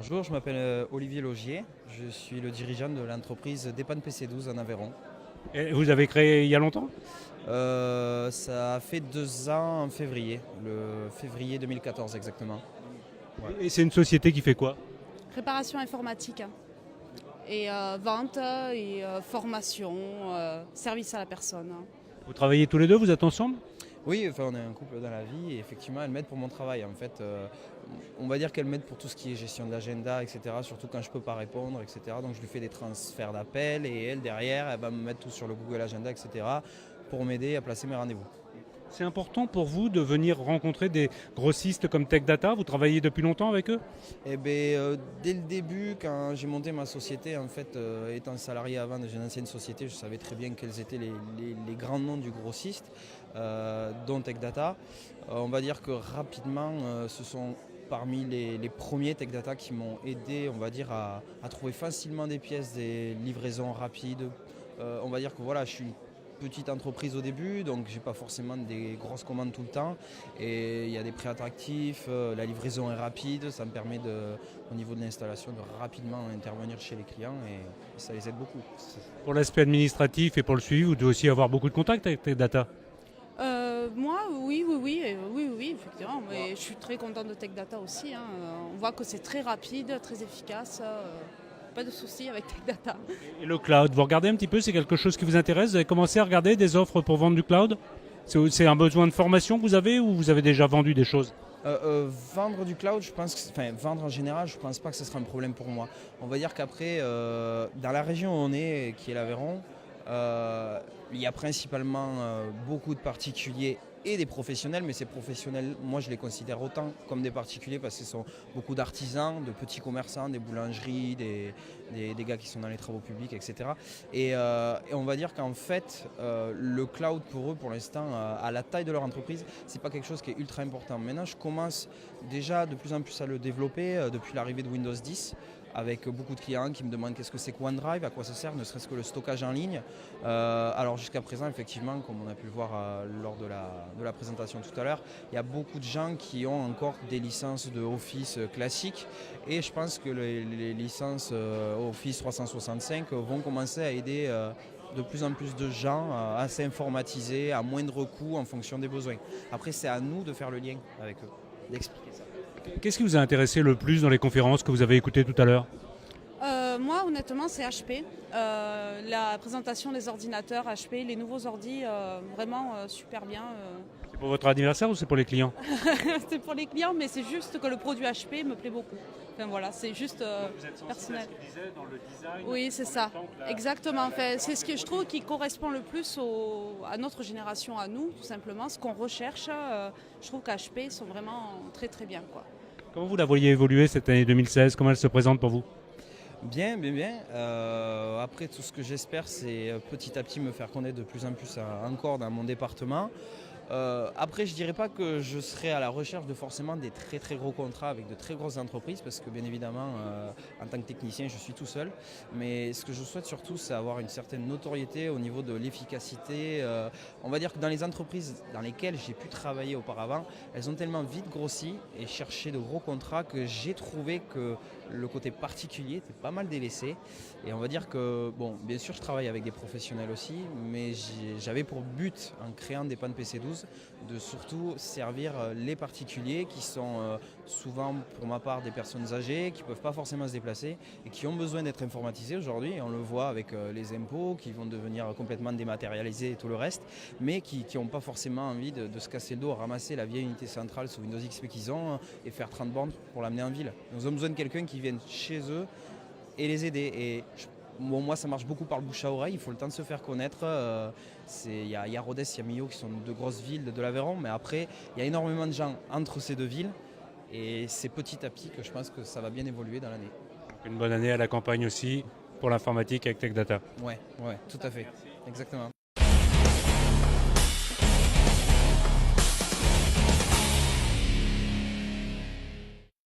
Bonjour, je m'appelle Olivier Logier, je suis le dirigeant de l'entreprise Dépan PC12 en Aveyron. Et vous avez créé il y a longtemps? Ça a fait 2 ans en février, le février 2014 exactement. Ouais. Et c'est une société qui fait quoi? Réparation informatique et vente et formation, service à la personne. Vous travaillez tous les deux, vous êtes ensemble? Oui, enfin, on est un couple dans la vie et effectivement elle m'aide pour mon travail. En fait, on va dire qu'elle m'aide pour tout ce qui est gestion de l'agenda, etc. Surtout quand je ne peux pas répondre, etc. Donc je lui fais des transferts d'appels et elle derrière, elle va me mettre tout sur le Google Agenda, etc. pour m'aider à placer mes rendez-vous. C'est important pour vous de venir rencontrer des grossistes comme Tech Data? Vous travaillez depuis longtemps avec eux? Eh ben, dès le début, quand j'ai monté ma société, en fait, étant salarié avant dans une ancienne société, je savais très bien quels étaient les grands noms du grossiste, dont Tech Data. On va dire que rapidement, ce sont parmi les premiers Tech Data qui m'ont aidé, on va dire, à trouver facilement des pièces, des livraisons rapides. On va dire que voilà, je suis une petite entreprise au début, donc j'ai pas forcément des grosses commandes tout le temps. Et il y a des prix attractifs, la livraison est rapide, ça me permet au niveau de l'installation de rapidement intervenir chez les clients et ça les aide beaucoup. Pour l'aspect administratif et pour le suivi, vous devez aussi avoir beaucoup de contacts avec Tech Data. Moi, oui, effectivement. Mais je suis très contente de Tech Data aussi, hein. On voit que c'est très rapide, très efficace. Pas de soucis avec Tech Data. Et le cloud, vous regardez un petit peu, c'est quelque chose qui vous intéresse? Vous avez commencé à regarder des offres pour vendre du cloud? C'est un besoin de formation que vous avez ou vous avez déjà vendu des choses? Vendre du cloud, je pense enfin vendre en général, je pense pas que ce sera un problème pour moi. On va dire qu'après, dans la région où on est, qui est l'Aveyron, il y a principalement beaucoup de particuliers et des professionnels, mais ces professionnels, moi je les considère autant comme des particuliers parce que ce sont beaucoup d'artisans, de petits commerçants, des boulangeries, des gars qui sont dans les travaux publics, etc. Et on va dire qu'en fait, le cloud pour eux, pour l'instant, à la taille de leur entreprise, c'est pas quelque chose qui est ultra important. Maintenant, je commence déjà de plus en plus à le développer depuis l'arrivée de Windows 10 avec beaucoup de clients qui me demandent qu'est-ce que c'est que OneDrive, à quoi ça sert, ne serait-ce que le stockage en ligne. Alors jusqu'à présent, effectivement, comme on a pu le voir lors de la présentation tout à l'heure, il y a beaucoup de gens qui ont encore des licences de Office classiques et je pense que les licences Office 365 vont commencer à aider de plus en plus de gens à s'informatiser à moindre coût en fonction des besoins. Après, c'est à nous de faire le lien avec eux, d'expliquer ça. Qu'est-ce qui vous a intéressé le plus dans les conférences que vous avez écoutées tout à l'heure? Moi, honnêtement, c'est HP. La présentation des ordinateurs HP, les nouveaux ordis, vraiment super bien. C'est pour votre anniversaire ou c'est pour les clients? C'est pour les clients, mais c'est juste que le produit HP me plaît beaucoup. Enfin, voilà, c'est juste personnel. Dans le design. Oui, c'est ça. Exactement. Enfin, c'est ce que je trouve qui correspond le plus à notre génération, à nous, tout simplement. Ce qu'on recherche, je trouve qu'HP sont vraiment très très bien, quoi. Comment vous la voyez évoluer cette année 2016? Comment elle se présente pour vous? Bien, bien, bien. Après, tout ce que j'espère, c'est petit à petit me faire connaître de plus en plus encore dans mon département. Après, je dirais pas que je serai à la recherche de forcément des très très gros contrats avec de très grosses entreprises parce que bien évidemment, en tant que technicien, je suis tout seul. Mais ce que je souhaite surtout, c'est avoir une certaine notoriété au niveau de l'efficacité. On va dire que dans les entreprises dans lesquelles j'ai pu travailler auparavant, elles ont tellement vite grossi et cherché de gros contrats que j'ai trouvé que le côté particulier était pas mal délaissé. Et on va dire que, bon, bien sûr, je travaille avec des professionnels aussi, mais j'avais pour but, en créant des pannes PC12, de surtout servir les particuliers qui sont souvent, pour ma part, des personnes âgées, qui ne peuvent pas forcément se déplacer et qui ont besoin d'être informatisés aujourd'hui. Et on le voit avec les impôts qui vont devenir complètement dématérialisés et tout le reste, mais qui n'ont pas forcément envie de se casser le dos à ramasser la vieille unité centrale sous Windows XP qu'ils ont et faire 30 bornes pour l'amener en ville. Ils ont besoin de quelqu'un qui vienne chez eux et les aider. Et bon, moi, ça marche beaucoup par le bouche à oreille. Il faut le temps de se faire connaître. Il y a Rodez, il y a Millau qui sont de grosses villes de l'Aveyron. Mais après, il y a énormément de gens entre ces deux villes. Et c'est petit à petit que je pense que ça va bien évoluer dans l'année. Une bonne année à la campagne aussi pour l'informatique avec Tech Data. Ouais, tout à fait. Exactement.